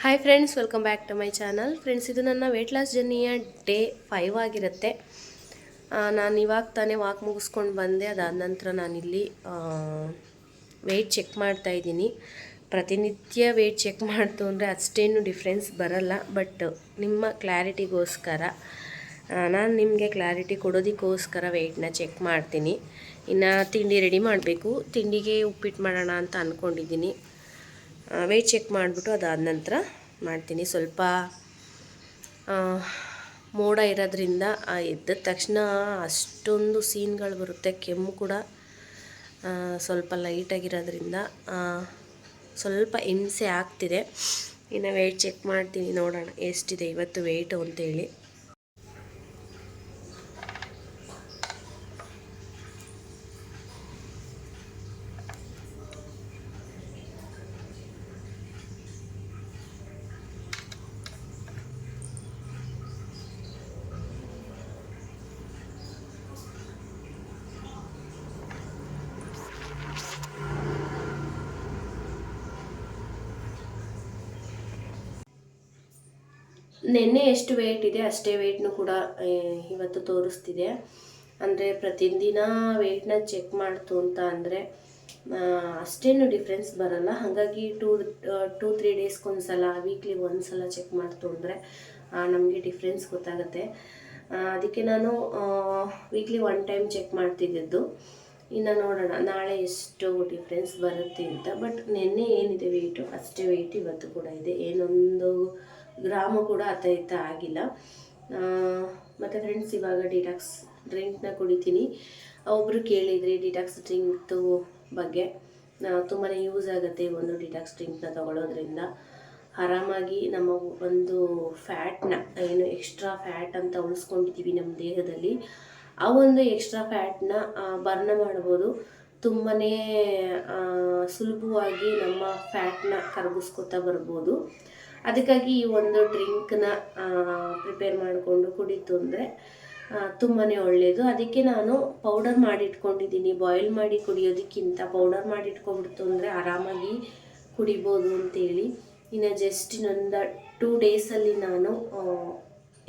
Hi friends, welcome back to my channel. Friends, ಇದು ನನ್ನ weight loss ಜರ್ನಿಯ day 5 ಆಗಿರುತ್ತೆ. ನಾನು ಇವಾಗ ತಾನೇ ವಾಕ್ ಮುಗಿಸ್ಕೊಂಡು ಬಂದೆ. ಅದಾದ ನಂತರ ನಾನಿಲ್ಲಿ ವೆಯ್ಟ್ ಚೆಕ್ ಮಾಡ್ತಾ ಇದ್ದೀನಿ. ಪ್ರತಿನಿತ್ಯ ವೆಯ್ಟ್ ಚೆಕ್ ಮಾಡ್ತು ಅಂದರೆ ಅಷ್ಟೇನು ಡಿಫ್ರೆನ್ಸ್ ಬರಲ್ಲ. ಬಟ್ ನಿಮ್ಮ ಕ್ಲಾರಿಟಿಗೋಸ್ಕರ ನಾನು ನಿಮಗೆ ಕ್ಲಾರಿಟಿ ಕೊಡೋದಕ್ಕೋಸ್ಕರ ವೆಯ್ಟ್ನ ಚೆಕ್ ಮಾಡ್ತೀನಿ. ಇನ್ನು ತಿಂಡಿ ರೆಡಿ ಮಾಡಬೇಕು. ತಿಂಡಿಗೆ ಉಪ್ಪಿಟ್ಟು ಮಾಡೋಣ ಅಂತ ಅಂದ್ಕೊಂಡಿದ್ದೀನಿ. ವೆಯ್ಟ್ ಚೆಕ್ ಮಾಡಿಬಿಟ್ಟು ಅದಾದ ನಂತರ ಮಾಡ್ತೀನಿ. ಸ್ವಲ್ಪ ಮೋಡ ಇರೋದ್ರಿಂದ ಎದ್ದ ತಕ್ಷಣ ಅಷ್ಟೊಂದು ಸೀನ್ಗಳು ಬರುತ್ತೆ. ಕೆಮ್ಮು ಕೂಡ ಸ್ವಲ್ಪ ಲೈಟಾಗಿರೋದ್ರಿಂದ ಸ್ವಲ್ಪ ಹಿಂಸೆ ಆಗ್ತಿದೆ. ಇನ್ನು ವೆಯ್ಟ್ ಚೆಕ್ ಮಾಡ್ತೀನಿ, ನೋಡೋಣ ಎಷ್ಟಿದೆ ಇವತ್ತು ವೆಯ್ಟು ಅಂತೇಳಿ. ನೆನ್ನೆ ಎಷ್ಟು ವೆಯ್ಟ್ ಇದೆ ಅಷ್ಟೇ ವೆಯ್ಟ್ನು ಕೂಡ ಇವತ್ತು ತೋರಿಸ್ತಿದೆ. ಅಂದರೆ ಪ್ರತಿದಿನ ವೆಯ್ಟ್ನ ಚೆಕ್ ಮಾಡ್ತು ಅಂತ ಅಂದರೆ ಅಷ್ಟೇನು ಡಿಫ್ರೆನ್ಸ್ ಬರಲ್ಲ. ಹಾಗಾಗಿ 2-3 ಡೇಸ್ಗೊಂದ್ಸಲ, ವೀಕ್ಲಿ ಒಂದ್ಸಲ ಚೆಕ್ ಮಾಡ್ತು ಅಂದರೆ ನಮಗೆ ಡಿಫ್ರೆನ್ಸ್ ಗೊತ್ತಾಗುತ್ತೆ. ಅದಕ್ಕೆ ನಾನು ವೀಕ್ಲಿ 1 ಟೈಮ್ ಚೆಕ್ ಮಾಡ್ತಿದ್ದದ್ದು. ಇನ್ನು ನೋಡೋಣ ನಾಳೆ ಎಷ್ಟು ಡಿಫ್ರೆನ್ಸ್ ಬರುತ್ತೆ ಅಂತ. ಬಟ್ ನೆನ್ನೆ ಏನಿದೆ ವೆಯ್ಟು ಅಷ್ಟೇ ವೆಯ್ಟ್ ಇವತ್ತು ಕೂಡ ಇದೆ. ಏನೊಂದು ಗ್ರಾಮು ಕೂಡ ಅತ್ತ ಆಗಿಲ್ಲ. ಮತ್ತು ಫ್ರೆಂಡ್ಸ್, ಇವಾಗ ಡಿಟಾಕ್ಸ್ ಡ್ರಿಂಕ್ನ ಕುಡಿತೀನಿ. ಒಬ್ಬರು ಕೇಳಿದ್ರಿ ಡಿಟಾಕ್ಸ್ ಡ್ರಿಂಕ್ದು ಬಗ್ಗೆ. ತುಂಬಾ ಯೂಸ್ ಆಗುತ್ತೆ ಒಂದು ಡಿಟಾಕ್ಸ್ ಡ್ರಿಂಕ್ನ ತಗೊಳ್ಳೋದ್ರಿಂದ. ಆರಾಮಾಗಿ ನಮ್ಮ ಒಂದು ಫ್ಯಾಟ್ನ, ಏನು ಎಕ್ಸ್ಟ್ರಾ ಫ್ಯಾಟ್ ಅಂತ ಉಳಿಸ್ಕೊಂಡಿದ್ದೀವಿ ನಮ್ಮ ದೇಹದಲ್ಲಿ, ಆ ಒಂದು ಎಕ್ಸ್ಟ್ರಾ ಫ್ಯಾಟ್ನ ಬರ್ನ್ ಮಾಡ್ಬೋದು. ತುಂಬಾ ಸುಲಭವಾಗಿ ನಮ್ಮ ಫ್ಯಾಟ್ನ ಕರಗಿಸ್ಕೊತಾ ಬರ್ಬೋದು. ಅದಕ್ಕಾಗಿ ಈ ಒಂದು ಡ್ರಿಂಕ್ನ ಪ್ರಿಪೇರ್ ಮಾಡಿಕೊಂಡು ಕುಡಿತು ಅಂದರೆ ತುಂಬಾ ಒಳ್ಳೆಯದು. ಅದಕ್ಕೆ ನಾನು ಪೌಡರ್ ಮಾಡಿಟ್ಕೊಂಡಿದ್ದೀನಿ. ಬಾಯ್ಲ್ ಮಾಡಿ ಕುಡಿಯೋದಕ್ಕಿಂತ ಪೌಡರ್ ಮಾಡಿಟ್ಕೊಂಡ್ಬಿಡ್ತು ಅಂದರೆ ಆರಾಮಾಗಿ ಕುಡಿಬೋದು ಅಂತೇಳಿ. ಇನ್ನು ಜಸ್ಟ್ ಇನ್ನೊಂದು 2 ಡೇಸಲ್ಲಿ ನಾನು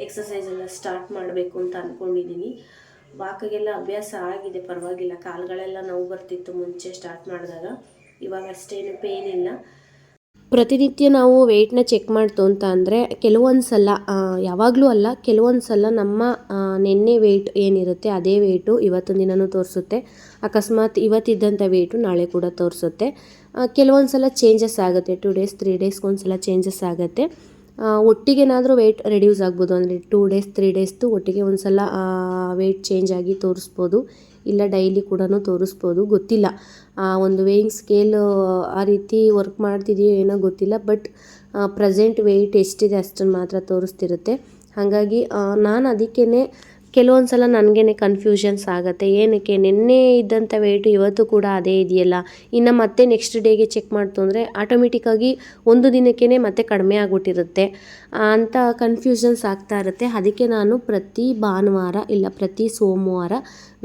ಎಕ್ಸಸೈಸೆಲ್ಲ ಸ್ಟಾರ್ಟ್ ಮಾಡಬೇಕು ಅಂತ ಅಂದ್ಕೊಂಡಿದ್ದೀನಿ. ವಾಕಿಗೆಲ್ಲ ಅಭ್ಯಾಸ ಆಗಿದೆ, ಪರವಾಗಿಲ್ಲ. ಕಾಲುಗಳೆಲ್ಲ ನೋವು ಬರ್ತಿತ್ತು ಮುಂಚೆ ಸ್ಟಾರ್ಟ್ ಮಾಡಿದಾಗ. ಇವಾಗ ಅಷ್ಟೇನು ಪೇಯ್ನ್ ಇಲ್ಲ. ಪ್ರತಿನಿತ್ಯ ನಾವು ವೆಯ್ಟ್ನ ಚೆಕ್ ಮಾಡ್ತು ಅಂತ ಅಂದರೆ ಕೆಲವೊಂದು ಸಲ, ಯಾವಾಗಲೂ ಅಲ್ಲ, ಕೆಲವೊಂದು ಸಲ ನಮ್ಮ ನೆನ್ನೆ ವೆಯ್ಟ್ ಏನಿರುತ್ತೆ ಅದೇ ವೆಯ್ಟು ಇವತ್ತೊಂದು ದಿನವೂ ತೋರಿಸುತ್ತೆ. ಅಕಸ್ಮಾತ್ ಇವತ್ತಿದ್ದಂಥ ವೆಯ್ಟು ನಾಳೆ ಕೂಡ ತೋರಿಸುತ್ತೆ. ಕೆಲವೊಂದು ಸಲ ಚೇಂಜಸ್ ಆಗುತ್ತೆ. 2 ಡೇಸ್ 3 ಡೇಸ್ಗೊಂದು ಸಲ ಚೇಂಜಸ್ ಆಗುತ್ತೆ. ಒಟ್ಟಿಗೆನಾದರೂ ವೆಯ್ಟ್ ರೆಡ್ಯೂಸ್ ಆಗ್ಬೋದು. ಅಂದರೆ 2 ಡೇಸ್ 3 ಡೇಸ್ದು ಒಟ್ಟಿಗೆ ಒಂದು ಸಲ ವೆಯ್ಟ್ ಚೇಂಜ್ ಆಗಿ ತೋರಿಸ್ಬೋದು. ಇಲ್ಲ ಡೈಲಿ ಕೂಡ ತೋರಿಸ್ಬೋದು, ಗೊತ್ತಿಲ್ಲ. ಒಂದು ವೇಯಿಂಗ್ ಸ್ಕೇಲು ಆ ರೀತಿ ವರ್ಕ್ ಮಾಡ್ತಿದೆಯೋ ಏನೋ ಗೊತ್ತಿಲ್ಲ. ಬಟ್ ಪ್ರೆಸೆಂಟ್ ವೆಯ್ಟ್ ಎಷ್ಟಿದೆ ಅಷ್ಟನ್ನು ಮಾತ್ರ ತೋರಿಸ್ತಿರುತ್ತೆ. ಹಾಗಾಗಿ ನಾನು ಅದಕ್ಕೇ ಕೆಲವೊಂದು ಸಲ ನನಗೇ ಕನ್ಫ್ಯೂಷನ್ಸ್ ಆಗುತ್ತೆ. ಏನಕ್ಕೆ ನೆನ್ನೆ ಇದ್ದಂಥ ವೆಯ್ಟು ಇವತ್ತು ಕೂಡ ಅದೇ ಇದೆಯಲ್ಲ, ಇನ್ನು ಮತ್ತೆ ನೆಕ್ಸ್ಟ್ ಡೇಗೆ ಚೆಕ್ ಮಾಡ್ತು ಅಂದರೆ ಆಟೋಮೆಟಿಕ್ಕಾಗಿ ಒಂದು ದಿನಕ್ಕೇ ಮತ್ತೆ ಕಡಿಮೆ ಆಗಿಬಿಟ್ಟಿರುತ್ತೆ ಅಂತ ಕನ್ಫ್ಯೂಷನ್ಸ್ ಆಗ್ತಾ ಇರುತ್ತೆ. ಅದಕ್ಕೆ ನಾನು ಪ್ರತಿ ಭಾನುವಾರ ಇಲ್ಲ ಪ್ರತಿ ಸೋಮವಾರ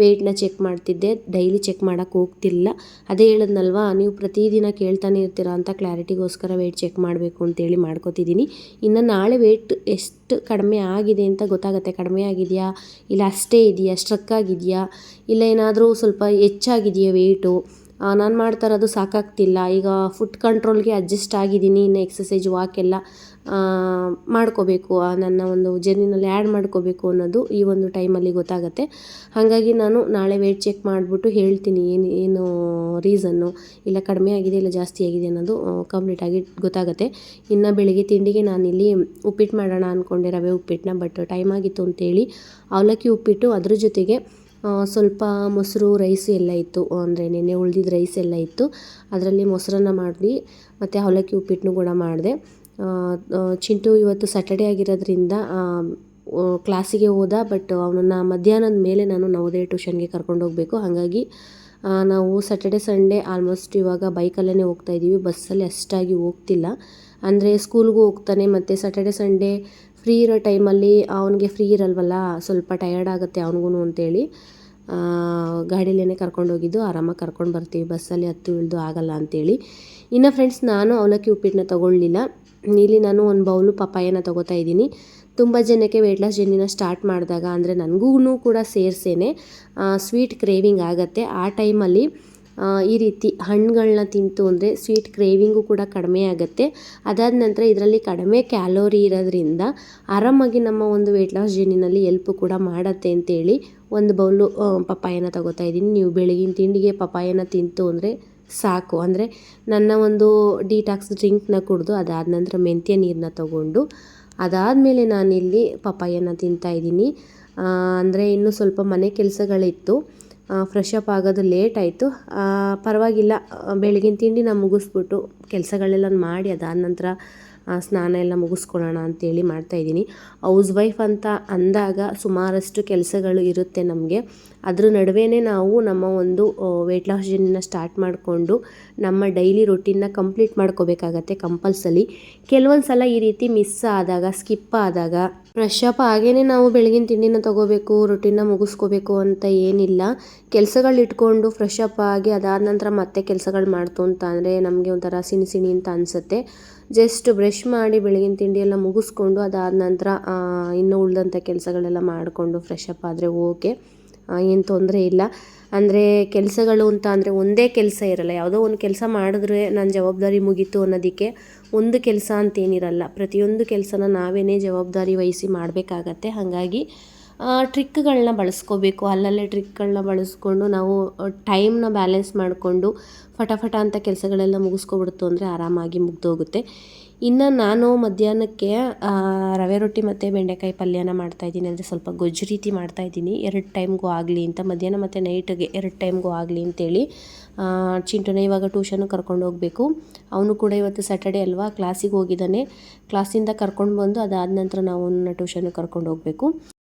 ವೆಯ್ಟ್ನ ಚೆಕ್ ಮಾಡ್ತಿದ್ದೆ. ಡೈಲಿ ಚೆಕ್ ಮಾಡೋಕ್ಕೆ ಹೋಗ್ತಿಲ್ಲ. ಅದೇ ಹೇಳಿದ್ನಲ್ವಾ, ನೀವು ಪ್ರತಿದಿನ ಕೇಳ್ತಾನೆ ಇರ್ತೀರ ಅಂತ ಕ್ಲಾರಿಟಿಗೋಸ್ಕರ ವೆಯ್ಟ್ ಚೆಕ್ ಮಾಡಬೇಕು ಅಂತೇಳಿ ಮಾಡ್ಕೋತಿದ್ದೀನಿ. ಇನ್ನು ನಾಳೆ ವೆಯ್ಟ್ ಎಷ್ಟು ಕಡಿಮೆ ಆಗಿದೆ ಅಂತ ಗೊತ್ತಾಗುತ್ತೆ. ಕಡಿಮೆ ಆಗಿದೆಯಾ, ಇಲ್ಲ ಅಷ್ಟೇ ಇದೆಯಾ, ಸ್ಟ್ರಕ್ ಆಗಿದೆಯಾ, ಇಲ್ಲ ಏನಾದರೂ ಸ್ವಲ್ಪ ಹೆಚ್ಚಾಗಿದೆಯಾ ವೆಯ್ಟು, ನಾನು ಮಾಡ್ತಾ ಇರೋದು ಸಾಕಾಗ್ತಿಲ್ಲ, ಈಗ ಫುಡ್ ಕಂಟ್ರೋಲ್ಗೆ ಅಡ್ಜಸ್ಟ್ ಆಗಿದ್ದೀನಿ, ಇನ್ನು ಎಕ್ಸಸೈಜ್ ವಾಕೆಲ್ಲ ಮಾಡ್ಕೋಬೇಕು, ನನ್ನ ಒಂದು ಜರ್ನಿನಲ್ಲಿ ಆ್ಯಡ್ ಮಾಡ್ಕೋಬೇಕು ಅನ್ನೋದು ಈ ಒಂದು ಟೈಮಲ್ಲಿ ಗೊತ್ತಾಗುತ್ತೆ. ಹಾಗಾಗಿ ನಾನು ನಾಳೆ ವೆಯ್ಟ್ ಚೆಕ್ ಮಾಡಿಬಿಟ್ಟು ಹೇಳ್ತೀನಿ ಏನು ರೀಸನ್ನು, ಇಲ್ಲ ಕಡಿಮೆ ಆಗಿದೆ ಇಲ್ಲ ಜಾಸ್ತಿ ಆಗಿದೆ ಅನ್ನೋದು ಕಂಪ್ಲೀಟಾಗಿ ಗೊತ್ತಾಗುತ್ತೆ. ಇನ್ನು ಬೆಳಿಗ್ಗೆ ತಿಂಡಿಗೆ ನಾನಿಲ್ಲಿ ಉಪ್ಪಿಟ್ಟು ಮಾಡೋಣ ಅಂದ್ಕೊಂಡೆ, ರವೆ ಉಪ್ಪಿಟ್ಟನ್ನ. ಬಟ್ ಟೈಮ್ ಆಗಿತ್ತು ಅಂತೇಳಿ ಅವಲಕ್ಕಿ ಉಪ್ಪಿಟ್ಟು, ಅದ್ರ ಜೊತೆಗೆ ಸ್ವಲ್ಪ ಮೊಸರು, ರೈಸ್ ಎಲ್ಲ ಇತ್ತು. ಅಂದರೆ ನೆನ್ನೆ ಉಳಿದಿದ್ದ ರೈಸ್ ಎಲ್ಲ ಇತ್ತು. ಅದರಲ್ಲಿ ಮೊಸರನ್ನ ಮಾಡಿ ಮತ್ತು ಅವಲಕ್ಕಿ ಉಪ್ಪಿಟ್ಟನ್ನು ಕೂಡ ಮಾಡಿದೆ. ಚಿಂಟು ಇವತ್ತು ಸ್ಯಾಟರ್ಡೇ ಆಗಿರೋದ್ರಿಂದ ಕ್ಲಾಸಿಗೆ ಹೋದ. ಬಟ್ ಅವನನ್ನು ಮಧ್ಯಾಹ್ನದ ಮೇಲೆ ನಾನು ನವೋದಯ ಟ್ಯೂಷನ್ಗೆ ಕರ್ಕೊಂಡೋಗಬೇಕು. ಹಾಗಾಗಿ ನಾವು ಸ್ಯಾಟರ್ಡೆ ಸಂಡೇ ಆಲ್ಮೋಸ್ಟ್ ಇವಾಗ ಬೈಕಲ್ಲೇ ಹೋಗ್ತಾಯಿದ್ದೀವಿ. ಬಸ್ಸಲ್ಲಿ ಅಷ್ಟಾಗಿ ಹೋಗ್ತಿಲ್ಲ. ಅಂದರೆ ಸ್ಕೂಲ್ಗೂ ಹೋಗ್ತಾನೆ, ಮತ್ತು ಸ್ಯಾಟರ್ಡೆ ಸಂಡೇ ಫ್ರೀ ಇರೋ ಟೈಮಲ್ಲಿ ಅವನಿಗೆ ಫ್ರೀ ಇರಲ್ವಲ್ಲ, ಸ್ವಲ್ಪ ಟಯರ್ಡ್ ಆಗುತ್ತೆ ಅವನಿಗೂ ಅಂತೇಳಿ ಗಾಡಿಯಲ್ಲೇ ಕರ್ಕೊಂಡೋಗಿದ್ದು. ಆರಾಮಾಗಿ ಕರ್ಕೊಂಡು ಬರ್ತೀವಿ, ಬಸ್ಸಲ್ಲಿ ಹತ್ತು ಇಳಿದು ಆಗಲ್ಲ ಅಂತೇಳಿ. ಇನ್ನು ಫ್ರೆಂಡ್ಸ್, ನಾನು ಅವಲಕ್ಕಿ ಉಪ್ಪಿಟ್ಟನ್ನ ತೊಗೊಳ್ಳಿಲ್ಲ. ಇಲ್ಲಿ ನಾನು ಒಂದು ಬೌಲು ಪಪ್ಪಾಯನ ತೊಗೋತಾ ಇದ್ದೀನಿ. ತುಂಬ ಜನಕ್ಕೆ ವೆಯ್ಟ್ ಲಾಸ್ ಜರ್ನಿನ ಸ್ಟಾರ್ಟ್ ಮಾಡಿದಾಗ ಅಂದರೆ ನನಗೂ ಕೂಡ ಸೇರಿಸೇನೆ ಸ್ವೀಟ್ ಕ್ರೇವಿಂಗ್ ಆಗುತ್ತೆ. ಆ ಟೈಮಲ್ಲಿ ಈ ರೀತಿ ಹಣ್ಣುಗಳನ್ನ ತಿಂತು ಅಂದರೆ ಸ್ವೀಟ್ ಕ್ರೇವಿಂಗು ಕೂಡ ಕಡಿಮೆ ಆಗುತ್ತೆ. ಅದಾದ ನಂತರ ಇದರಲ್ಲಿ ಕಡಿಮೆ ಕ್ಯಾಲೋರಿ ಇರೋದ್ರಿಂದ ಆರಾಮಾಗಿ ನಮ್ಮ ಒಂದು ವೆಯ್ಟ್ ಲಾಸ್ ಜರ್ನಿನಲ್ಲಿ ಎಲ್ಪ್ ಕೂಡ ಮಾಡುತ್ತೆ ಅಂತೇಳಿ ಒಂದು ಬೌಲು ಪಪ್ಪಾಯನ ತೊಗೋತಾ ಇದ್ದೀನಿ. ನೀವು ಬೆಳಗಿನ ತಿಂಡಿಗೆ ಪಪ್ಪಾಯನ ತಿಂತು ಅಂದರೆ ಸಾಕು. ಅಂದರೆ ನನ್ನ ಒಂದು ಡಿಟಾಕ್ಸ್ ಡ್ರಿಂಕ್ನ ಕುಡಿದು ಅದಾದ ನಂತರ ಮೆಂತ್ಯ ನೀರನ್ನ ತಗೊಂಡು ಅದಾದಮೇಲೆ ನಾನಿಲ್ಲಿ ಪಪ್ಪಾಯನ ತಿಂತಾಯಿದ್ದೀನಿ. ಅಂದರೆ ಇನ್ನೂ ಸ್ವಲ್ಪ ಮನೆ ಕೆಲಸಗಳಿತ್ತು, ಫ್ರೆಶ್ ಅಪ್ ಆಗೋದು ಲೇಟ್ ಆಯಿತು. ಪರವಾಗಿಲ್ಲ, ಬೆಳಗಿನ ತಿಂಡಿನ ಮುಗಿಸ್ಬಿಟ್ಟು ಕೆಲಸಗಳೆಲ್ಲ ಮಾಡಿ ಅದಾದ ನಂತರ ಸ್ನಾನ ಎಲ್ಲ ಮುಗಿಸ್ಕೊಳ್ಳೋಣ ಅಂತೇಳಿ ಮಾಡ್ತಾಯಿದ್ದೀನಿ. ಹೌಸ್ ವೈಫ್ ಅಂತ ಅಂದಾಗ ಸುಮಾರಷ್ಟು ಕೆಲಸಗಳು ಇರುತ್ತೆ ನಮಗೆ. ಅದ್ರ ನಡುವೆ ನಾವು ನಮ್ಮ ಒಂದು ವೆಯ್ಟ್ ಲಾಸ್ ಜರ್ನಿನ ಸ್ಟಾರ್ಟ್ ಮಾಡಿಕೊಂಡು ನಮ್ಮ ಡೈಲಿ ರೊಟೀನ್ನ ಕಂಪ್ಲೀಟ್ ಮಾಡ್ಕೋಬೇಕಾಗತ್ತೆ ಕಂಪಲ್ಸರಿ. ಕೆಲವೊಂದು ಸಲ ಈ ರೀತಿ ಮಿಸ್ ಆದಾಗ, ಸ್ಕಿಪ್ ಆದಾಗ ಫ್ರೆಶ್ ಅಪ್ ಆಗೇ ನಾವು ಬೆಳಗಿನ ತಿಂಡಿನ ತೊಗೋಬೇಕು, ರೊಟೀನ್ನ ಮುಗಿಸ್ಕೋಬೇಕು ಅಂತ ಏನಿಲ್ಲ. ಕೆಲಸಗಳು ಇಟ್ಕೊಂಡು ಫ್ರೆಶ್ ಅಪ್ ಆಗಿ ಅದಾದ ನಂತರ ಮತ್ತೆ ಕೆಲಸಗಳು ಮಾಡ್ತು ಅಂತ ಅಂದರೆ ನಮಗೆ ಒಂಥರ ಸಿಣಿ ಅಂತ ಅನಿಸುತ್ತೆ. ಜಸ್ಟ್ ಬ್ರಷ್ ಮಾಡಿ ಬೆಳಗಿನ ತಿಂಡಿ ಎಲ್ಲ ಮುಗಿಸ್ಕೊಂಡು ಅದಾದ ನಂತರ ಇನ್ನೂ ಉಳಿದಂಥ ಕೆಲಸಗಳೆಲ್ಲ ಮಾಡಿಕೊಂಡು ಫ್ರೆಶ್ ಅಪ್ ಆದರೆ ಓಕೆ, ಏನು ತೊಂದರೆ ಇಲ್ಲ. ಅಂದರೆ ಕೆಲಸಗಳು ಅಂತ ಅಂದರೆ ಒಂದೇ ಕೆಲಸ ಇರಲ್ಲ. ಯಾವುದೋ ಒಂದು ಕೆಲಸ ಮಾಡಿದ್ರೆ ನನ್ನ ಜವಾಬ್ದಾರಿ ಮುಗೀತು ಅನ್ನೋದಕ್ಕೆ ಒಂದು ಕೆಲಸ ಅಂತೇನಿರಲ್ಲ. ಪ್ರತಿಯೊಂದು ಕೆಲಸನ ನಾವೇ ಜವಾಬ್ದಾರಿ ವಹಿಸಿ ಮಾಡಬೇಕಾಗತ್ತೆ. ಹಾಗಾಗಿ ಟ್ರಿಕ್ಗಳನ್ನ ಬಳಸ್ಕೋಬೇಕು. ಅಲ್ಲಲ್ಲೇ ಟ್ರಿಕ್ಗಳನ್ನ ಬಳಸ್ಕೊಂಡು ನಾವು ಟೈಮ್ನ ಬ್ಯಾಲೆನ್ಸ್ ಮಾಡಿಕೊಂಡು ಫಟಾಫಟ ಅಂತ ಕೆಲಸಗಳೆಲ್ಲ ಮುಗಿಸ್ಕೊಬಿಡ್ತು ಅಂದರೆ ಆರಾಮಾಗಿ ಮುಗ್ದೋಗುತ್ತೆ. ಇನ್ನು ನಾನು ಮಧ್ಯಾಹ್ನಕ್ಕೆ ರವೆ ರೊಟ್ಟಿ ಮತ್ತು ಬೆಂಡೆಕಾಯಿ ಪಲ್ಯನ ಮಾಡ್ತಾಯಿದ್ದೀನಿ. ಅಂದರೆ ಸ್ವಲ್ಪ ಗೊಜ್ಜು ರೀತಿ ಮಾಡ್ತಾಯಿದ್ದೀನಿ, 2 ಟೈಮ್ಗೂ ಆಗಲಿ ಅಂತ, ಮಧ್ಯಾಹ್ನ ಮತ್ತು ನೈಟ್ಗೆ 2 ಟೈಮ್ಗೂ ಆಗಲಿ ಅಂತೇಳಿ. ಚಿಂಟುನ ಇವಾಗ ಟ್ಯೂಷನ್ಗೆ ಕರ್ಕೊಂಡು ಹೋಗಬೇಕು. ಅವನು ಕೂಡ ಇವತ್ತು ಸ್ಯಾಟರ್ಡೆ ಅಲ್ವಾ, ಕ್ಲಾಸಿಗೆ ಹೋಗಿದ್ದಾನೆ. ಕ್ಲಾಸಿಂದ ಕರ್ಕೊಂಡು ಬಂದು ಅದಾದ ನಂತರ ನಾವು ಅವನ್ನ ಟ್ಯೂಷನ್ಗೆ ಕರ್ಕೊಂಡು ಹೋಗಬೇಕು.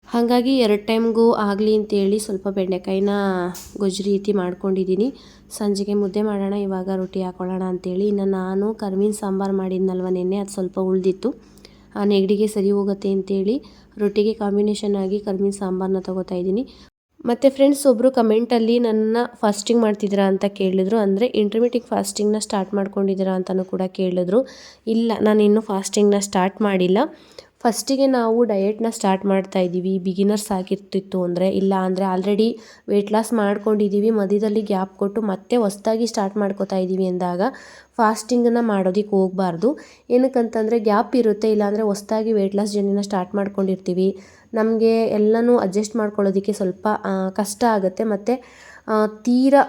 ಹಾಗಾಗಿ 2 ಟೈಮ್ಗೂ ಆಗಲಿ ಅಂತೇಳಿ ಸ್ವಲ್ಪ ಬೆಂಡೆಕಾಯಿನ ಗೊಜ್ಜು ರೀತಿ ಮಾಡ್ಕೊಂಡಿದ್ದೀನಿ. ಸಂಜೆಗೆ ಮುದ್ದೆ ಮಾಡೋಣ, ಇವಾಗ ರೊಟ್ಟಿ ಹಾಕೊಳ್ಳೋಣ ಅಂತೇಳಿ. ಇನ್ನು ನಾನು ಕರ್ಮೀನ್ ಸಾಂಬಾರು ಮಾಡಿದ್ನಲ್ವ ನೆನ್ನೆ, ಅದು ಸ್ವಲ್ಪ ಉಳಿದಿತ್ತು. ನೆಗಡಿಗೆ ಸರಿ ಹೋಗುತ್ತೆ ಅಂತೇಳಿ ರೊಟ್ಟಿಗೆ ಕಾಂಬಿನೇಷನ್ ಆಗಿ ಕರ್ಮೀನ್ ಸಾಂಬಾರನ್ನ ತೊಗೋತಾ ಇದ್ದೀನಿ. ಮತ್ತು ಫ್ರೆಂಡ್ಸ್, ಒಬ್ಬರು ಕಮೆಂಟಲ್ಲಿ ನನ್ನ ಫಾಸ್ಟಿಂಗ್ ಮಾಡ್ತಿದ್ದೀರಾ ಅಂತ ಕೇಳಿದ್ರು. ಅಂದರೆ ಇಂಟರ್ಮಿಟಿಕ್ ಫಾಸ್ಟಿಂಗ್ನ ಸ್ಟಾರ್ಟ್ ಮಾಡ್ಕೊಂಡಿದ್ದೀರಾ ಅಂತಲೂ ಕೂಡ ಕೇಳಿದ್ರು. ಇಲ್ಲ, ನಾನು ಇನ್ನೂ ಫಾಸ್ಟಿಂಗ್ನ ಸ್ಟಾರ್ಟ್ ಮಾಡಿಲ್ಲ. ಫಸ್ಟಿಗೆ ನಾವು ಡಯೆಟ್ನ ಸ್ಟಾರ್ಟ್ ಮಾಡ್ತಾಯಿದ್ದೀವಿ, ಬಿಗಿನರ್ಸ್ ಆಗಿರ್ತಿತ್ತು ಅಂದರೆ. ಇಲ್ಲ ಅಂದರೆ ಆಲ್ರೆಡಿ ವೆಯ್ಟ್ ಲಾಸ್ ಮಾಡ್ಕೊಂಡಿದ್ದೀವಿ, ಮಧ್ಯದಲ್ಲಿ ಗ್ಯಾಪ್ ಕೊಟ್ಟು ಮತ್ತೆ ಹೊಸ್ದಾಗಿ ಸ್ಟಾರ್ಟ್ ಮಾಡ್ಕೋತಾ ಇದ್ದೀವಿ ಅಂದಾಗ ಫಾಸ್ಟಿಂಗನ್ನು ಮಾಡೋದಕ್ಕೆ ಹೋಗಬಾರ್ದು. ಏನಕ್ಕಂತಂದರೆ ಗ್ಯಾಪ್ ಇರುತ್ತೆ. ಇಲ್ಲಾಂದರೆ ಹೊಸ್ದಾಗಿ ವೆಯ್ಟ್ ಲಾಸ್ ಜರ್ನಿನ ಸ್ಟಾರ್ಟ್ ಮಾಡ್ಕೊಂಡಿರ್ತೀವಿ, ನಮಗೆ ಎಲ್ಲನೂ ಅಡ್ಜಸ್ಟ್ ಮಾಡ್ಕೊಳ್ಳೋದಕ್ಕೆ ಸ್ವಲ್ಪ ಕಷ್ಟ ಆಗುತ್ತೆ. ಮತ್ತು ತೀರಾ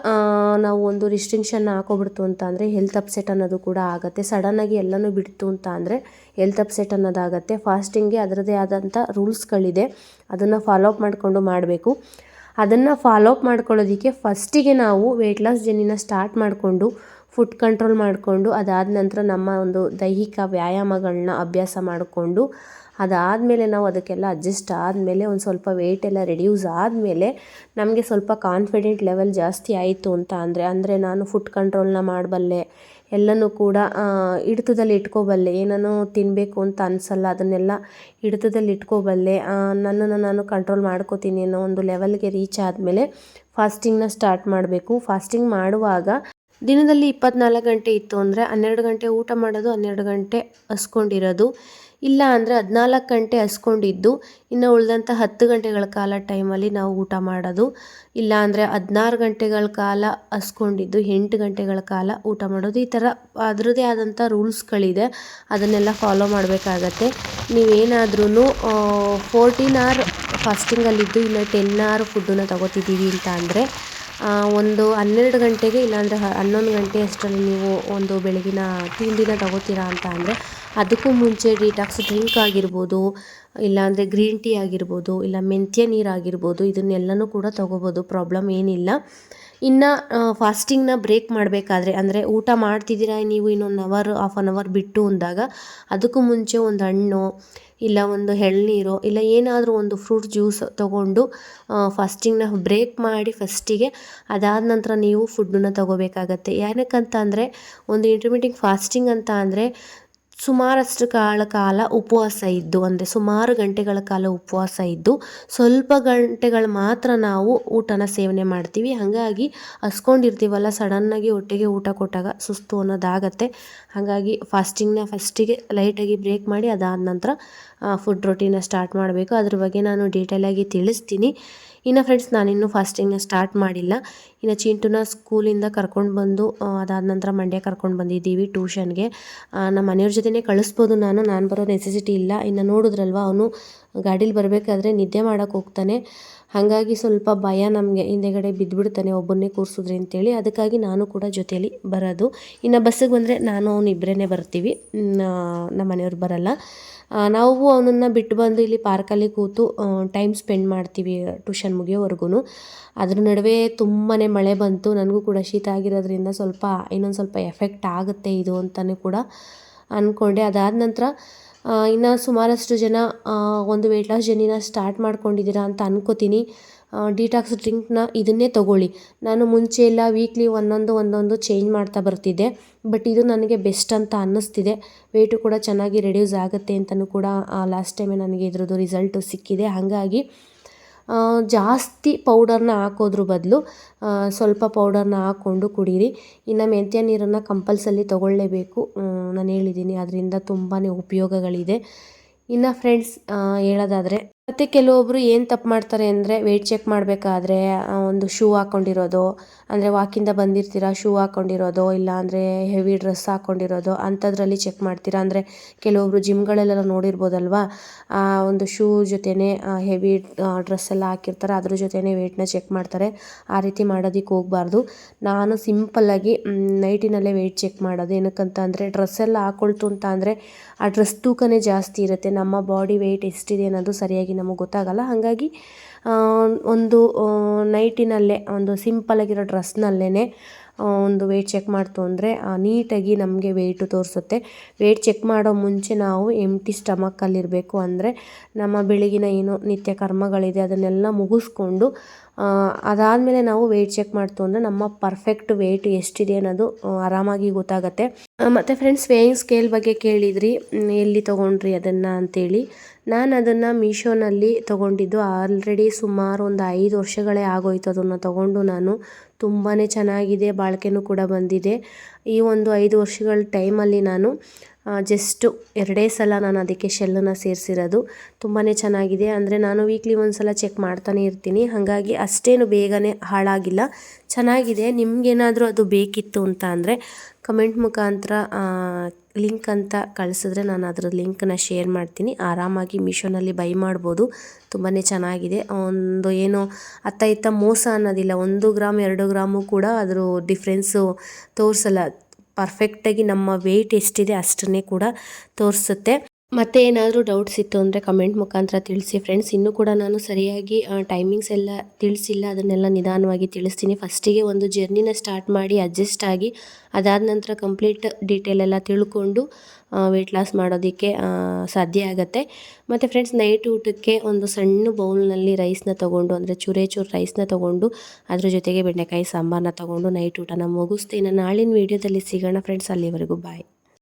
ನಾವು ಒಂದು ರಿಸ್ಟ್ರಿಕ್ಷನ್ನ ಹಾಕೋಬಿಡ್ತು ಅಂತ ಅಂದರೆ ಹೆಲ್ತ್ ಅಪ್ಸೆಟ್ ಅನ್ನೋದು ಕೂಡ ಆಗುತ್ತೆ. ಸಡನ್ನಾಗಿ ಎಲ್ಲನೂ ಬಿಡ್ತು ಅಂತ ಅಂದರೆ ಹೆಲ್ತ್ ಅಪ್ಸೆಟ್ ಅನ್ನೋದಾಗುತ್ತೆ. ಫಾಸ್ಟಿಂಗ್ಗೆ ಅದರದ್ದೇ ಆದಂಥ ರೂಲ್ಸ್ಗಳಿದೆ, ಅದನ್ನು ಫಾಲೋ ಅಪ್ ಮಾಡಿಕೊಂಡು ಮಾಡಬೇಕು. ಅದನ್ನು ಫಾಲೋ ಅಪ್ ಮಾಡ್ಕೊಳ್ಳೋದಕ್ಕೆ ಫಸ್ಟಿಗೆ ನಾವು ವೆಯ್ಟ್ ಲಾಸ್ ಜರ್ನಿನ ಸ್ಟಾರ್ಟ್ ಮಾಡಿಕೊಂಡು ಫುಡ್ ಕಂಟ್ರೋಲ್ ಮಾಡಿಕೊಂಡು ಅದಾದ ನಂತರ ನಮ್ಮ ಒಂದು ದೈಹಿಕ ವ್ಯಾಯಾಮಗಳನ್ನ ಅಭ್ಯಾಸ ಮಾಡಿಕೊಂಡು ಅದಾದಮೇಲೆ ನಾವು ಅದಕ್ಕೆಲ್ಲ ಅಡ್ಜಸ್ಟ್ ಆದಮೇಲೆ ಒಂದು ಸ್ವಲ್ಪ ವೆಯ್ಟ್ ಎಲ್ಲ ರೆಡ್ಯೂಸ್ ಆದಮೇಲೆ ನಮಗೆ ಸ್ವಲ್ಪ ಕಾನ್ಫಿಡೆಂಟ್ ಲೆವೆಲ್ ಜಾಸ್ತಿ ಆಯಿತು ಅಂತ ಅಂದರೆ ನಾನು ಫುಡ್ ಕಂಟ್ರೋಲ್ನ ಮಾಡಬಲ್ಲೆ, ಎಲ್ಲನೂ ಕೂಡ ಹಿಡಿತದಲ್ಲಿ ಇಟ್ಕೋಬಲ್ಲೆ, ಏನನ್ನೂ ತಿನ್ನಬೇಕು ಅಂತ ಅನಿಸಲ್ಲ ಅದನ್ನೆಲ್ಲ ಹಿಡಿತದಲ್ಲಿ ಇಟ್ಕೋಬಲ್ಲೆ, ನನ್ನನ್ನು ನಾನು ಕಂಟ್ರೋಲ್ ಮಾಡ್ಕೋತೀನಿ ಅನ್ನೋ ಒಂದು ಲೆವೆಲ್ಗೆ ರೀಚ್ ಆದಮೇಲೆ ಫಾಸ್ಟಿಂಗ್ನ ಸ್ಟಾರ್ಟ್ ಮಾಡಬೇಕು. ಫಾಸ್ಟಿಂಗ್ ಮಾಡುವಾಗ ದಿನದಲ್ಲಿ 24 ಗಂಟೆ ಇತ್ತು ಅಂದರೆ 12 ಗಂಟೆ ಊಟ ಮಾಡೋದು, 12 ಗಂಟೆ ಹಸ್ಕೊಂಡಿರೋದು. ಇಲ್ಲ ಅಂದರೆ 14 ಗಂಟೆ ಹಸ್ಕೊಂಡಿದ್ದು ಇನ್ನು ಉಳಿದಂಥ 10 ಗಂಟೆಗಳ ಕಾಲ ಟೈಮಲ್ಲಿ ನಾವು ಊಟ ಮಾಡೋದು. ಇಲ್ಲ ಅಂದರೆ 16 ಗಂಟೆಗಳ ಕಾಲ ಹಸ್ಕೊಂಡಿದ್ದು 8 ಗಂಟೆಗಳ ಕಾಲ ಊಟ ಮಾಡೋದು. ಈ ಥರ ಅದರದ್ದೇ ಆದಂಥ ರೂಲ್ಸ್ಗಳಿದೆ, ಅದನ್ನೆಲ್ಲ ಫಾಲೋ ಮಾಡಬೇಕಾಗತ್ತೆ. ನೀವೇನಾದ್ರೂ 14 ಅವರ್ ಫಾಸ್ಟಿಂಗಲ್ಲಿದ್ದು ಇನ್ನು 10 ಅವರ್ ಫುಡ್ಡನ್ನು ತಗೋತಿದ್ದೀವಿ ಅಂತ ಅಂದರೆ ಒಂದು 12 ಗಂಟೆಗೆ ಇಲ್ಲಾಂದರೆ 11 ಗಂಟೆ ಅಷ್ಟರಲ್ಲಿ ನೀವು ಒಂದು ಬೆಳಗಿನ ತಿಂಡಿನ ತಗೋತೀರಾ ಅಂತ ಅಂದರೆ ಅದಕ್ಕೂ ಮುಂಚೆ ಡಿಟಾಕ್ಸ್ ಡ್ರಿಂಕ್ ಆಗಿರ್ಬೋದು, ಇಲ್ಲಾಂದರೆ ಗ್ರೀನ್ ಟೀ ಆಗಿರ್ಬೋದು, ಇಲ್ಲ ಮೆಂತ್ಯ ನೀರು ಆಗಿರ್ಬೋದು, ಇದನ್ನೆಲ್ಲನೂ ಕೂಡ ತೊಗೋಬೋದು, ಪ್ರಾಬ್ಲಮ್ ಏನಿಲ್ಲ. ಇನ್ನು ಫಾಸ್ಟಿಂಗ್ನ ಬ್ರೇಕ್ ಮಾಡಬೇಕಾದ್ರೆ ಅಂದರೆ ಊಟ ಮಾಡ್ತಿದ್ದೀರಾ ನೀವು ಇನ್ನೊಂದು ಅವರ್, ಹಾಫ್ ಆನ್ ಅವರ್ ಬಿಟ್ಟು ಅಂದಾಗ ಅದಕ್ಕೂ ಮುಂಚೆ ಒಂದು ಹಣ್ಣು ಇಲ್ಲ ಒಂದು ಎಳ್ನೀರು ಇಲ್ಲ ಏನಾದರೂ ಒಂದು ಫ್ರೂಟ್ ಜ್ಯೂಸ್ ತೊಗೊಂಡು ಫಾಸ್ಟಿಂಗ್ನ ಬ್ರೇಕ್ ಮಾಡಿ ಫಸ್ಟಿಗೆ ಅದಾದ ನಂತರ ನೀವು ಫುಡ್ಡನ್ನು ತೊಗೋಬೇಕಾಗತ್ತೆ. ಏನಕ್ಕಂತ ಅಂದರೆ ಒಂದು ಇಂಟರ್ಮಿಟಿಕ್ ಫಾಸ್ಟಿಂಗ್ ಅಂತ ಅಂದರೆ ಸುಮಾರಷ್ಟು ಕಾಲ ಉಪವಾಸ ಇದ್ದು, ಅಂದರೆ ಸುಮಾರು ಗಂಟೆಗಳ ಕಾಲ ಉಪವಾಸ ಇದ್ದು ಸ್ವಲ್ಪ ಗಂಟೆಗಳು ಮಾತ್ರ ನಾವು ಊಟನ ಸೇವನೆ ಮಾಡ್ತೀವಿ. ಹಾಗಾಗಿ ಹಸ್ಕೊಂಡಿರ್ತೀವಲ್ಲ, ಸಡನ್ನಾಗಿ ಹೊಟ್ಟೆಗೆ ಊಟ ಕೊಟ್ಟಾಗ ಸುಸ್ತು ಅನ್ನೋದಾಗತ್ತೆ. ಹಾಗಾಗಿ ಫಸ್ಟಿಗೆ ಲೈಟಾಗಿ ಬ್ರೇಕ್ ಮಾಡಿ ಅದಾದ ನಂತರ ಫುಡ್ ರೊಟೀನ ಸ್ಟಾರ್ಟ್ ಮಾಡಬೇಕು. ಅದ್ರ ಬಗ್ಗೆ ನಾನು ಡೀಟೇಲಾಗಿ ತಿಳಿಸ್ತೀನಿ. ಇನ್ನು ಫ್ರೆಂಡ್ಸ್, ನಾನಿನ್ನೂ ಫಾಸ್ಟಿಂಗ್ನ ಸ್ಟಾರ್ಟ್ ಮಾಡಿಲ್ಲ. ಇನ್ನು ಚಿಂಟುನ ಸ್ಕೂಲಿಂದ ಕರ್ಕೊಂಡು ಬಂದು ಅದಾದ ನಂತರ ಮಂಡ್ಯ ಕರ್ಕೊಂಡು ಬಂದಿದ್ದೀವಿ ಟ್ಯೂಷನ್ಗೆ. ನಮ್ಮ ಮನೆಯವ್ರ ಜೊತೆನೇ ಕಳಿಸ್ಬೋದು, ನಾನು ಬರೋ ನೆಸೆಸಿಟಿ ಇಲ್ಲ. ಇನ್ನು ನೋಡಿದ್ರಲ್ವ, ಅವನು ಗಾಡೀಲಿ ಬರಬೇಕಾದ್ರೆ ನಿದ್ದೆ ಮಾಡೋಕ್ಕೆ ಹೋಗ್ತಾನೆ. ಹಾಗಾಗಿ ಸ್ವಲ್ಪ ಭಯ ನಮಗೆ, ಹಿಂದೆಗಡೆ ಬಿದ್ದುಬಿಡ್ತಾನೆ ಒಬ್ಬನ್ನೇ ಕೂರಿಸಿದ್ರಿ ಅಂತೇಳಿ. ಅದಕ್ಕಾಗಿ ನಾನು ಕೂಡ ಜೊತೆಯಲ್ಲಿ ಬರೋದು. ಇನ್ನು ಬಸ್ಸಿಗೆ ಬಂದರೆ ನಾನು ಅವನು ಇಬ್ಬರೇ ಬರ್ತೀವಿ, ನಮ್ಮ ಮನೆಯವ್ರು ಬರಲ್ಲ. ನಾವು ಅವನನ್ನು ಬಿಟ್ಟು ಬಂದು ಇಲ್ಲಿ ಪಾರ್ಕಲ್ಲಿ ಕೂತು ಟೈಮ್ ಸ್ಪೆಂಡ್ ಮಾಡ್ತೀವಿ ಟ್ಯೂಷನ್ ಮುಗಿಯೋವರೆಗೂ. ಅದ್ರ ನಡುವೆ ತುಂಬಾ ಮಳೆ ಬಂತು. ನನಗೂ ಕೂಡ ಶೀತ ಆಗಿರೋದ್ರಿಂದ ಇನ್ನೊಂದು ಸ್ವಲ್ಪ ಎಫೆಕ್ಟ್ ಆಗುತ್ತೆ ಇದು ಅಂತಲೂ ಕೂಡ ಅಂದ್ಕೊಂಡೆ. ಅದಾದ ನಂತರ ಇನ್ನು ಸುಮಾರಷ್ಟು ಜನ ಒಂದು ವೆಯ್ಟ್ ಲಾಸ್ ಜರ್ನಿನ ಸ್ಟಾರ್ಟ್ ಮಾಡ್ಕೊಂಡಿದ್ದೀರಾ ಅಂತ ಅನ್ಕೋತೀನಿ. ಡಿಟಾಕ್ಸ್ ಡ್ರಿಂಕ್ನ ಇದನ್ನೇ ತೊಗೊಳ್ಳಿ. ನಾನು ಮುಂಚೆ ಎಲ್ಲ ವೀಕ್ಲಿ ಒಂದೊಂದು ಚೇಂಜ್ ಮಾಡ್ತಾ ಬರ್ತಿದ್ದೆ. ಬಟ್ ಇದು ನನಗೆ ಬೆಸ್ಟ್ ಅಂತ ಅನ್ನಿಸ್ತಿದೆ. ವೆಯ್ಟು ಕೂಡ ಚೆನ್ನಾಗಿ ರೆಡ್ಯೂಸ್ ಆಗುತ್ತೆ ಅಂತಲೂ ಕೂಡ ಲಾಸ್ಟ್ ಟೈಮೇ ನನಗೆ ಇದ್ರದ್ದು ರಿಸಲ್ಟು ಸಿಕ್ಕಿದೆ. ಹಾಗಾಗಿ ಜಾಸ್ತಿ ಪೌಡರ್ನ ಹಾಕೋದ್ರ ಬದಲು ಸ್ವಲ್ಪ ಪೌಡರ್ನ ಹಾಕ್ಕೊಂಡು ಕುಡೀರಿ. ಇನ್ನು ಮೆಂತ್ಯ ನೀರನ್ನು ಕಂಪಲ್ಸರಿ ತೊಗೊಳ್ಳೇಬೇಕು. ನಾನು ಹೇಳಿದ್ದೀನಿ, ಅದರಿಂದ ತುಂಬಾ ಉಪಯೋಗಗಳಿದೆ. ಇನ್ನು ಫ್ರೆಂಡ್ಸ್, ಹೇಳೋದಾದರೆ ಮತ್ತು ಕೆಲವೊಬ್ಬರು ಏನು ತಪ್ಪು ಮಾಡ್ತಾರೆ ಅಂದರೆ, ವೆಯ್ಟ್ ಚೆಕ್ ಮಾಡಬೇಕಾದ್ರೆ ಒಂದು ಶೂ ಹಾಕ್ಕೊಂಡಿರೋದು, ಅಂದರೆ ವಾಕಿಂದ ಬಂದಿರ್ತೀರ ಶೂ ಹಾಕ್ಕೊಂಡಿರೋದು, ಇಲ್ಲ ಅಂದರೆ ಹೆವಿ ಡ್ರೆಸ್ ಹಾಕ್ಕೊಂಡಿರೋದು, ಅಂಥದ್ರಲ್ಲಿ ಚೆಕ್ ಮಾಡ್ತೀರಾ. ಅಂದರೆ ಕೆಲವೊಬ್ಬರು ಜಿಮ್ಗಳಲ್ಲೆಲ್ಲ ನೋಡಿರ್ಬೋದಲ್ವ, ಒಂದು ಶೂ ಜೊತೆನೇ ಹೆವಿ ಡ್ರೆಸ್ ಎಲ್ಲ ಹಾಕಿರ್ತಾರೆ, ಅದ್ರ ಜೊತೆನೇ ವೆಯ್ಟ್ನ ಚೆಕ್ ಮಾಡ್ತಾರೆ. ಆ ರೀತಿ ಮಾಡೋದಕ್ಕೆ ಹೋಗಬಾರ್ದು. ನಾನು ಸಿಂಪಲ್ಲಾಗಿ ನೈಟಿನಲ್ಲೇ ವೆಯ್ಟ್ ಚೆಕ್ ಮಾಡೋದು. ಏನಕ್ಕಂತ ಅಂದರೆ, ಡ್ರೆಸ್ ಎಲ್ಲ ಹಾಕೊಳ್ತು ಅಂತ ಅಂದರೆ ಆ ಡ್ರೆಸ್ ತೂಕನೇ ಜಾಸ್ತಿ ಇರುತ್ತೆ. ನಮ್ಮ ಬಾಡಿ ವೆಯ್ಟ್ ಎಷ್ಟಿದೆ ಅನ್ನೋದು ಸರಿಯಾಗಿ ನಮಗೆ ಗೊತ್ತಾಗಲ್ಲ. ಹಾಗಾಗಿ ಒಂದು ನೈಟಿನಲ್ಲೇ, ಒಂದು ಸಿಂಪಲ್ಲಾಗಿರೋ ಡ್ರೆಸ್ನಲ್ಲೇ ಒಂದು ವೆಯ್ಟ್ ಚೆಕ್ ಮಾಡ್ತು ಅಂದರೆ ನೀಟಾಗಿ ನಮಗೆ ವೆಯ್ಟು ತೋರಿಸುತ್ತೆ. ವೆಯ್ಟ್ ಚೆಕ್ ಮಾಡೋ ಮುಂಚೆ ನಾವು ಎಂಟಿ ಸ್ಟಮಕ್ಕಲ್ಲಿರಬೇಕು. ಅಂದರೆ ನಮ್ಮ ಬೆಳಗಿನ ಏನು ನಿತ್ಯ ಕರ್ಮಗಳಿದೆ ಅದನ್ನೆಲ್ಲ ಮುಗಿಸ್ಕೊಂಡು ಅದಾದಮೇಲೆ ನಾವು ವೆಯ್ಟ್ ಚೆಕ್ ಮಾಡ್ತು ಅಂದರೆ ನಮ್ಮ ಪರ್ಫೆಕ್ಟ್ ವೆಯ್ಟ್ ಎಷ್ಟಿದೆ ಅನ್ನೋದು ಆರಾಮಾಗಿ ಗೊತ್ತಾಗುತ್ತೆ. ಮತ್ತು ಫ್ರೆಂಡ್ಸ್, ವೇಯಿಂಗ್ ಸ್ಕೇಲ್ ಬಗ್ಗೆ ಕೇಳಿದ್ರಿ, ಎಲ್ಲಿ ತೊಗೊಂಡ್ರಿ ಅದನ್ನು ಅಂತೇಳಿ. ನಾನು ಅದನ್ನು ಮೀಶೋನಲ್ಲಿ ತೊಗೊಂಡಿದ್ದು. ಆಲ್ರೆಡಿ ಸುಮಾರು ಒಂದು 5 ವರ್ಷಗಳೇ ಆಗೋಯ್ತು ಅದನ್ನು ತೊಗೊಂಡು. ನಾನು ತುಂಬಾ ಚೆನ್ನಾಗಿದೆ, ಬಾಳಿಕೆನೂ ಕೂಡ ಬಂದಿದೆ. ಈ ಒಂದು 5 ವರ್ಷಗಳ ಟೈಮಲ್ಲಿ ನಾನು ಜಸ್ಟು 2 ಸಲ ನಾನು ಅದಕ್ಕೆ ಶೆಲ್ಲನ್ನು ಸೇರಿಸಿರೋದು. ತುಂಬಾ ಚೆನ್ನಾಗಿದೆ. ಅಂದರೆ ನಾನು ವೀಕ್ಲಿ ಒಂದು ಸಲ ಚೆಕ್ ಮಾಡ್ತಾನೆ ಇರ್ತೀನಿ. ಹಾಗಾಗಿ ಅಷ್ಟೇನು ಬೇಗನೆ ಹಾಳಾಗಿಲ್ಲ, ಚೆನ್ನಾಗಿದೆ. ನಿಮಗೇನಾದರೂ ಅದು ಬೇಕಿತ್ತು ಅಂತ ಅಂದರೆ ಕಮೆಂಟ್ ಮುಖಾಂತರ ಲಿಂಕ್ ಅಂತ ಕಳಿಸಿದ್ರೆ ನಾನು ಅದರ ಲಿಂಕನ್ನ ಶೇರ್ ಮಾಡ್ತೀನಿ. ಆರಾಮಾಗಿ ಮೀಶೋನಲ್ಲಿ ಬೈ ಮಾಡ್ಬೋದು. ತುಂಬಾ ಚೆನ್ನಾಗಿದೆ. ಒಂದು ಏನು ಅತ್ತ ಇತ್ತ ಮೋಸ ಅನ್ನೋದಿಲ್ಲ. 1 ಗ್ರಾಮ್ 2 ಗ್ರಾಮು ಕೂಡ ಅದ್ರ ಡಿಫ್ರೆನ್ಸು ತೋರಿಸಲ್ಲ. ಪರ್ಫೆಕ್ಟಾಗಿ ನಮ್ಮ ವೆಯ್ಟ್ ಎಷ್ಟಿದೆ ಅಷ್ಟನ್ನೇ ಕೂಡ ತೋರಿಸುತ್ತೆ. ಮತ್ತು ಏನಾದರೂ ಡೌಟ್ಸ್ ಇತ್ತು ಅಂದರೆ ಕಮೆಂಟ್ ಮುಖಾಂತರ ತಿಳಿಸಿ ಫ್ರೆಂಡ್ಸ್. ಇನ್ನೂ ಕೂಡ ನಾನು ಸರಿಯಾಗಿ ಟೈಮಿಂಗ್ಸ್ ಎಲ್ಲ ತಿಳಿಸಿಲ್ಲ, ಅದನ್ನೆಲ್ಲ ನಿಧಾನವಾಗಿ ತಿಳಿಸ್ತೀನಿ. ಫಸ್ಟಿಗೆ ಒಂದು ಜರ್ನಿನ ಸ್ಟಾರ್ಟ್ ಮಾಡಿ ಅಡ್ಜಸ್ಟ್ ಆಗಿ ಅದಾದ ನಂತರ ಕಂಪ್ಲೀಟ್ ಡೀಟೇಲ್ ಎಲ್ಲ ತಿಳ್ಕೊಂಡು ವೆಯ್ಟ್ ಲಾಸ್ ಮಾಡೋದಕ್ಕೆ ಸಾಧ್ಯ ಆಗುತ್ತೆ. ಮತ್ತು ಫ್ರೆಂಡ್ಸ್, ನೈಟ್ ಊಟಕ್ಕೆ ಒಂದು ಸಣ್ಣ ಬೌಲ್ನಲ್ಲಿ ರೈಸ್ನ ತೊಗೊಂಡು, ಅಂದರೆ ಚೂರು ರೈಸ್ನ ತೊಗೊಂಡು ಅದ್ರ ಜೊತೆಗೆ ಬೆಂಡೆಕಾಯಿ ಸಾಂಬಾರನ್ನ ತೊಗೊಂಡು ನೈಟ್ ಊಟನ ಮುಗಿಸ್ತೀನಿ. ನಾಳಿನ ವೀಡಿಯೋದಲ್ಲಿ ಸಿಗೋಣ ಫ್ರೆಂಡ್ಸ್. ಅಲ್ಲಿವರೆಗೂ ಬಾಯ್.